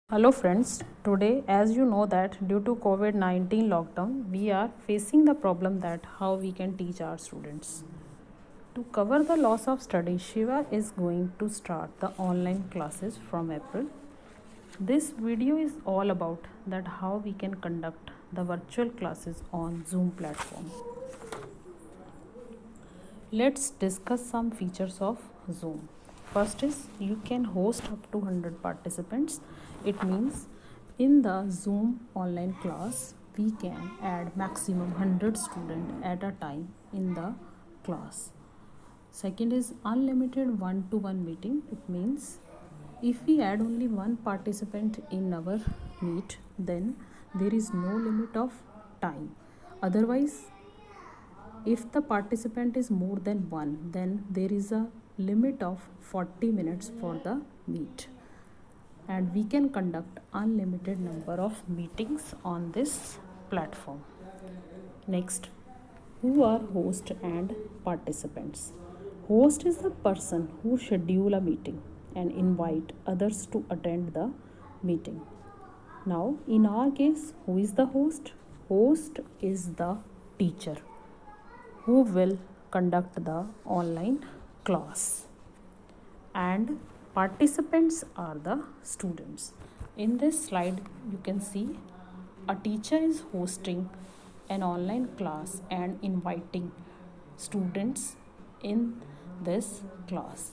Hello friends, today as you know that due to COVID-19 lockdown, we are facing the problem that how we can teach our students. To cover the loss of study, Shiva is going to start the online classes from April. This video is all about that how we can conduct the virtual classes on Zoom platform. Let's discuss some features of Zoom. First is you can host up to 100 participants. It means in the Zoom online class we can add maximum 100 students at a time in the class. Second is unlimited one-to-one meeting. It means if we add only one participant in our meet, then there is no limit of time. Otherwise, if the participant is more than one, then there is a limit of 40 minutes for the meet. And we can conduct unlimited number of meetings on this platform. Next, who are host and participants? Host is the person who schedule a meeting and invite others to attend the meeting. Now, in our case, who is the host? Host is the teacher who will conduct the online class, and participants are the students. In this slide you can see a teacher is hosting an online class and inviting students in this class.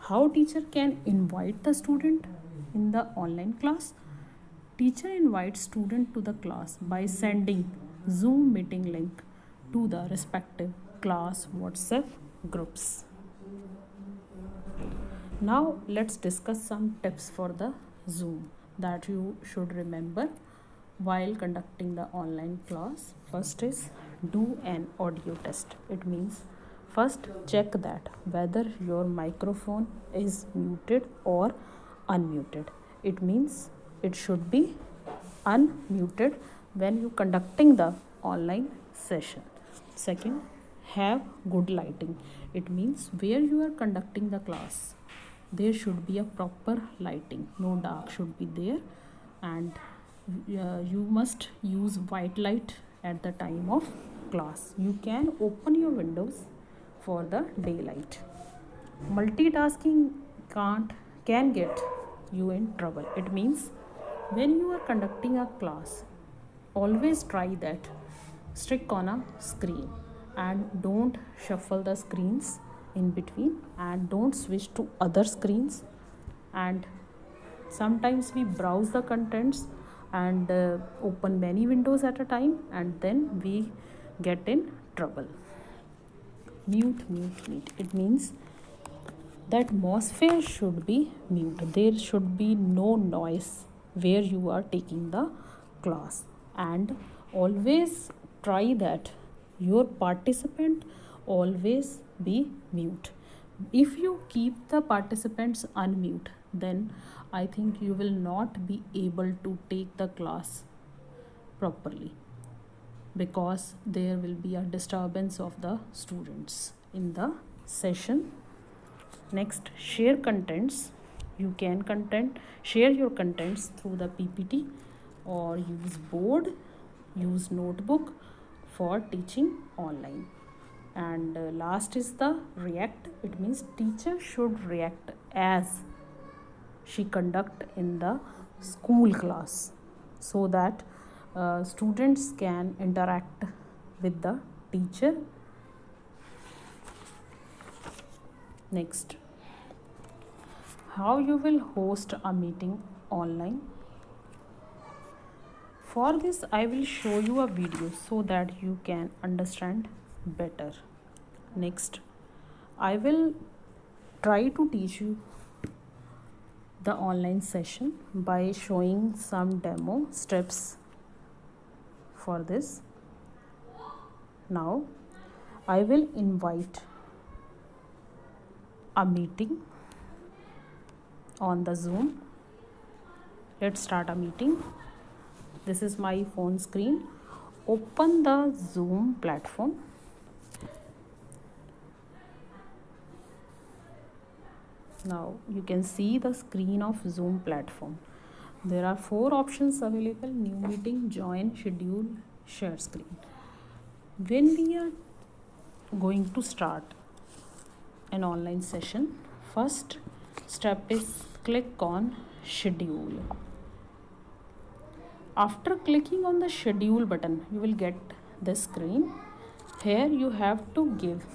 How teacher can invite the student in the online class? Teacher invites student to the class by sending Zoom meeting link to the respective class WhatsApp groups. Now let's discuss some tips for the Zoom that you should remember while conducting the online class. First is do an audio test. It means first check that whether your microphone is muted or unmuted. It means it should be unmuted when you conducting the online session. Second, have good lighting. It means where you are conducting the class, there should be a proper lighting. No dark should be there, and you must use white light at the time of class. You can open your windows for the daylight. Multitasking can get you in trouble. It means when you are conducting a class, always try that stick on a screen and don't shuffle the screens in between, and don't switch to other screens. And sometimes we browse the contents and open many windows at a time, and then we get in trouble. Mute. It means the atmosphere should be mute. There should be no noise where you are taking the class, and always try that your participant always be mute. If you keep the participants unmute, then I think you will not be able to take the class properly, because there will be a disturbance of the students in the session. Next, share contents. You can share your contents through the PPT or use board, use notebook for teaching online. And last is the react. It means teacher should react as she conduct in the school class, so that students can interact with the teacher. Next, how you will host a meeting online. For this I will show you a video so that you can understand better. Next, I will try to teach you the online session by showing some demo steps for this. Now I will invite a meeting on the Zoom. Let's start a meeting. This is my phone screen. Open the Zoom platform. Now you can see the screen of Zoom platform. There are 4 options available: new meeting, join, schedule, share screen. When we are going to start an online session, first step is click on schedule. After clicking on the schedule button, you will get this screen. Here you have to give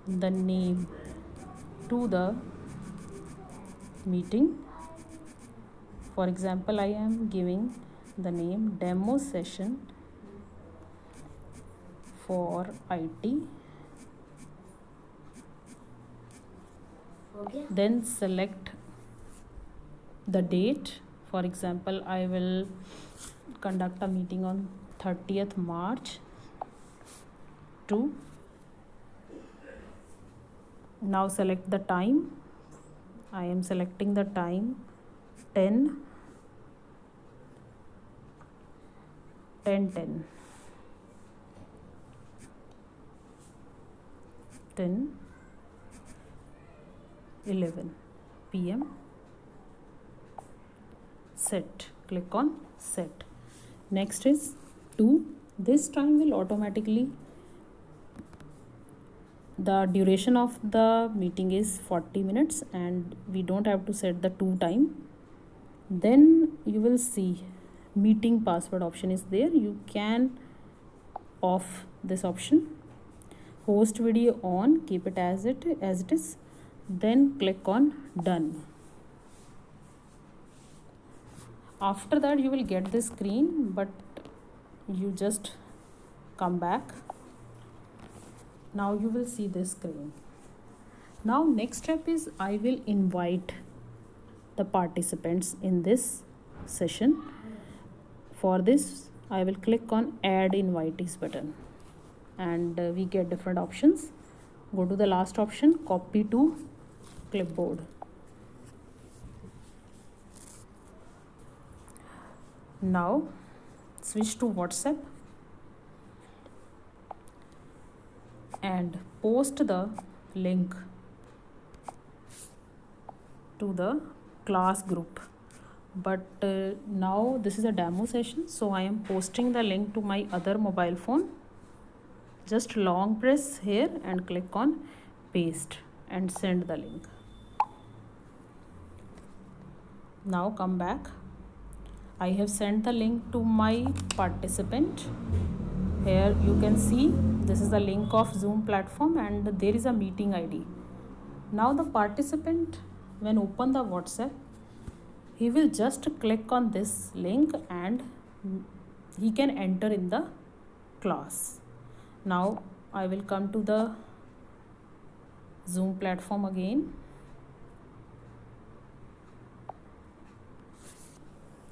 the name to the meeting. For example, I am giving the name demo session for IT. Then select the date. For example, I will conduct a meeting on 30th March to. Now select the time. I am selecting the time 10 10 10 10 11 p.m. Set. Click on set. Next is 2. This time will automatically, the duration of the meeting is 40 minutes and we don't have to set the 2 time. Then you will see meeting password option is there. You can off this option. Host video on, keep it as it is. Then click on done. After that you will get this screen, but you just come back. Now you will see this screen. Now next step is I will invite the participants in this session. For this I will click on add invitees button and we get different options. Go to the last option, copy to clipboard. Now switch to WhatsApp and post the link to the class group. But now this is a demo session, so I am posting the link to my other mobile phone. Just long press here and click on paste and send the link. Now come back. I have sent the link to my participant. Here you can see this is the link of Zoom platform and there is a meeting ID. Now the participant, when open the WhatsApp, he will just click on this link and he can enter in the class. Now I will come to the Zoom platform again.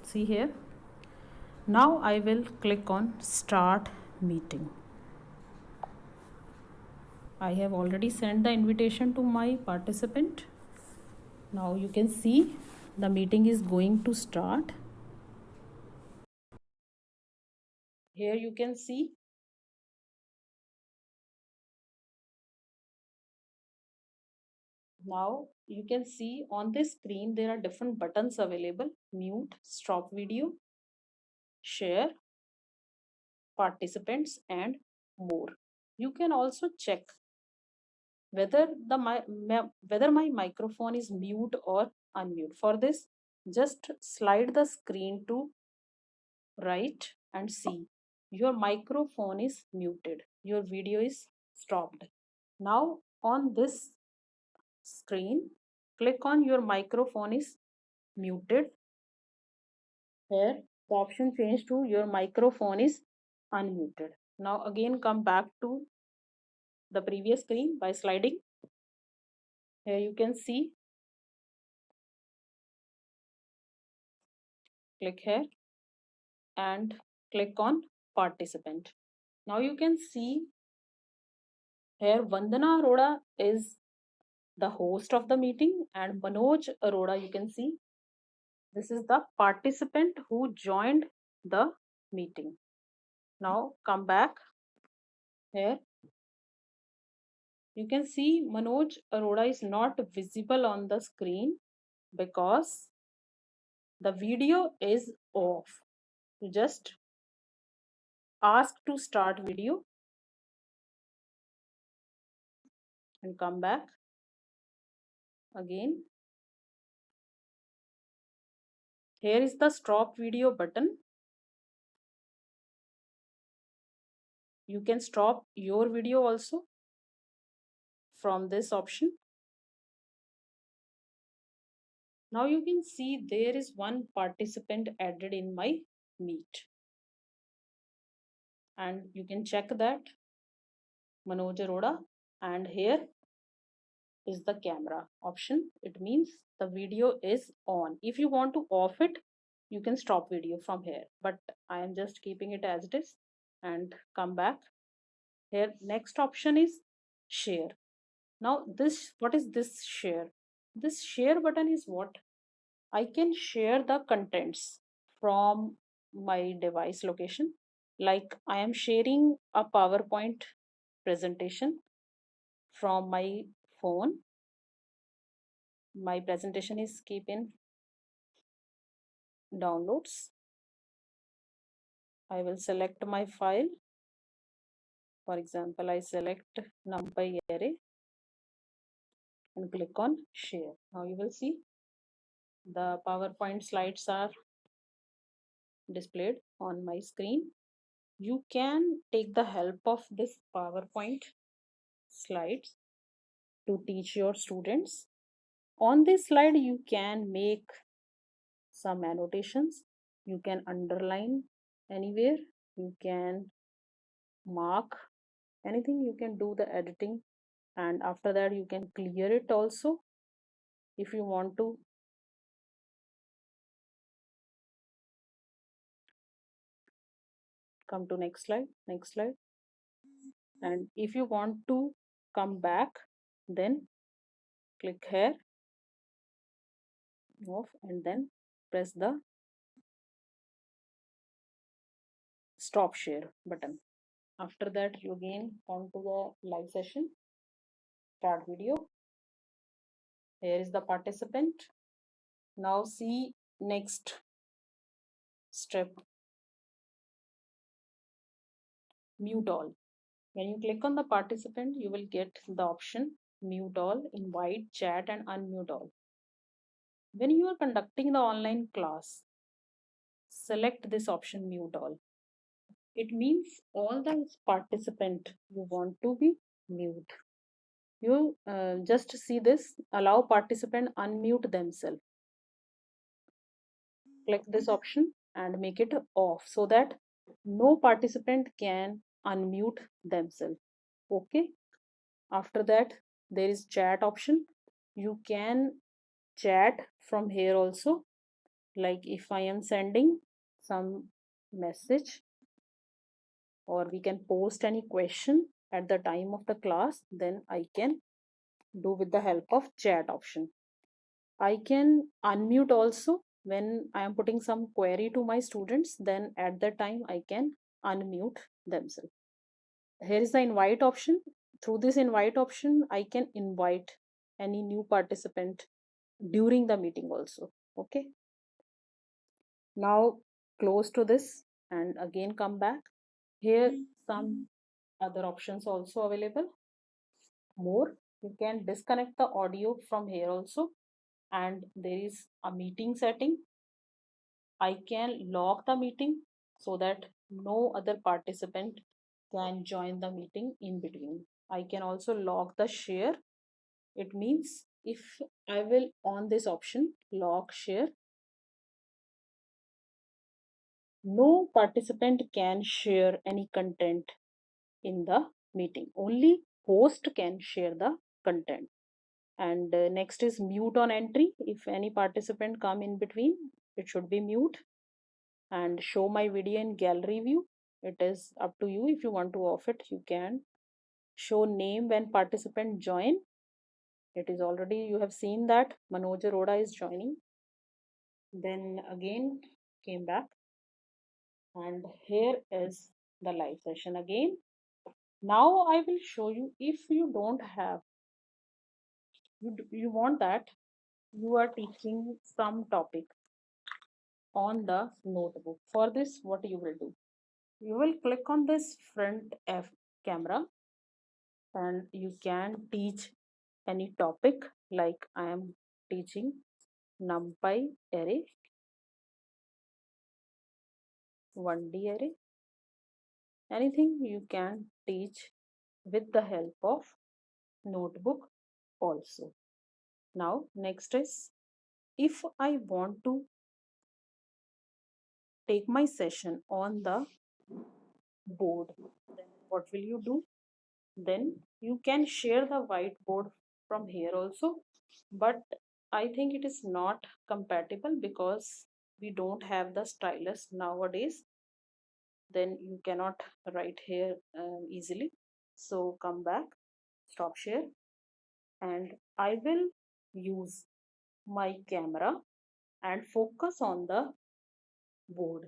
See here. Now I will click on start meeting. I have already sent the invitation to my participant. Now you can see the meeting is going to start. Here you can see now you can see on this screen there are different buttons available: mute, stop video, share, participants and more. You can also check whether my microphone is mute or unmute. For this, just slide the screen to right and see your microphone is muted, your video is stopped. Now on this screen, click on your microphone is muted. Here the option changed to your microphone is unmuted. Now again come back to the previous screen by sliding. Here you can see, click here and click on participant. Now you can see here Vandana Arora is the host of the meeting and Manoj Arora, you can see this is the participant who joined the meeting. Now come back here. You can see Manoj Arora is not visible on the screen because the video is off. You just ask to start video and come back again. Here is the stop video button. You can stop your video also from this option. Now you can see there is one participant added in my meet, and you can check that, Manoj Arora, and here is the camera option. It means the video is on. If you want to off it, you can stop video from here, but I am just keeping it as it is and come back. Here next option is share. Now this, what is this share? This share button is what I can share the contents from my device location. Like I am sharing a PowerPoint presentation from my phone. My presentation is keep in downloads. I will select my file. For example, I select NumPy array and click on share. Now you will see the PowerPoint slides are displayed on my screen. You can take the help of this PowerPoint slides to teach your students. On this slide, you can make some annotations. You can underline anywhere. You can mark anything. You can do the editing, and after that you can clear it also if you want to. Come to next slide, and if you want to come back, then click here off and then press the stop share button. After that you again come to the live session, start video. Here is the participant. Now see next step, mute all. When you click on the participant, you will get the option mute all, invite, chat and unmute all. When you are conducting the online class, select this option mute all. It means all the participant you want to be mute. You just see this, allow participant unmute themselves. Click this option and make it off so that no participant can unmute themselves. Okay. After that, there is chat option. You can chat from here also. Like if I am sending some message, or we can post any question at the time of the class, then I can do with the help of chat option. I can unmute also when I am putting some query to my students, then at that time I can unmute themselves. Here is the invite option. Through this invite option, I can invite any new participant during the meeting also. Okay. Now close to this and again come back. Here some other options also available. More, you can disconnect the audio from here also, and there is a meeting setting. I can lock the meeting so that no other participant can join the meeting in between. I can also lock the share. It means if I will on this option lock share, no participant can share any content in the meeting. Only host can share the content. And next is mute on entry. If any participant come in between, it should be mute. And show my video in gallery view. It is up to you. If you want to off it, you can. Show name when participant join. It is already, you have seen that Manoj Arora is joining. Then again came back, and here is the live session again. Now I will show you, if you don't have, you want that you are teaching some topic, on the notebook. For this, what you will do? You will click on this front F camera and you can teach any topic, like I am teaching NumPy array, 1D array, anything you can teach with the help of notebook also. Now next is, if I want to take my session on the board, then what will you do? Then you can share the whiteboard from here also, but I think it is not compatible because we don't have the stylus nowadays. Then you cannot write here easily. So come back, stop share, and I will use my camera and focus on the board,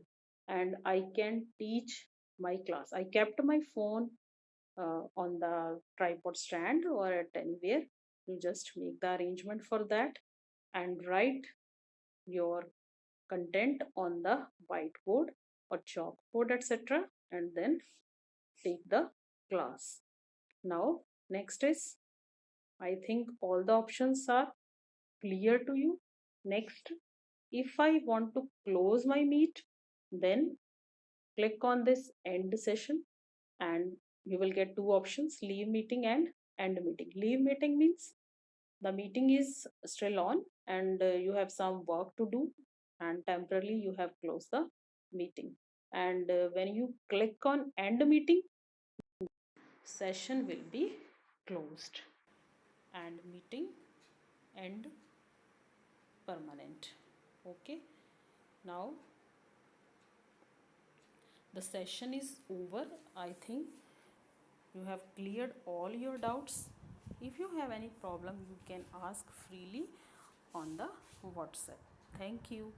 and I can teach my class. I kept my phone on the tripod stand or at anywhere. You just make the arrangement for that and write your content on the whiteboard or chalkboard, etc., and then take the class. Now next is, I think all the options are clear to you. Next, if I want to close my meet, then click on this end session and you will get two options: leave meeting and end meeting. Leave meeting means the meeting is still on and you have some work to do, and temporarily you have closed the meeting. And when you click on end meeting, session will be closed and meeting end permanent. Okay, now the session is over. I think you have cleared all your doubts. If you have any problem, you can ask freely on the WhatsApp. Thank you.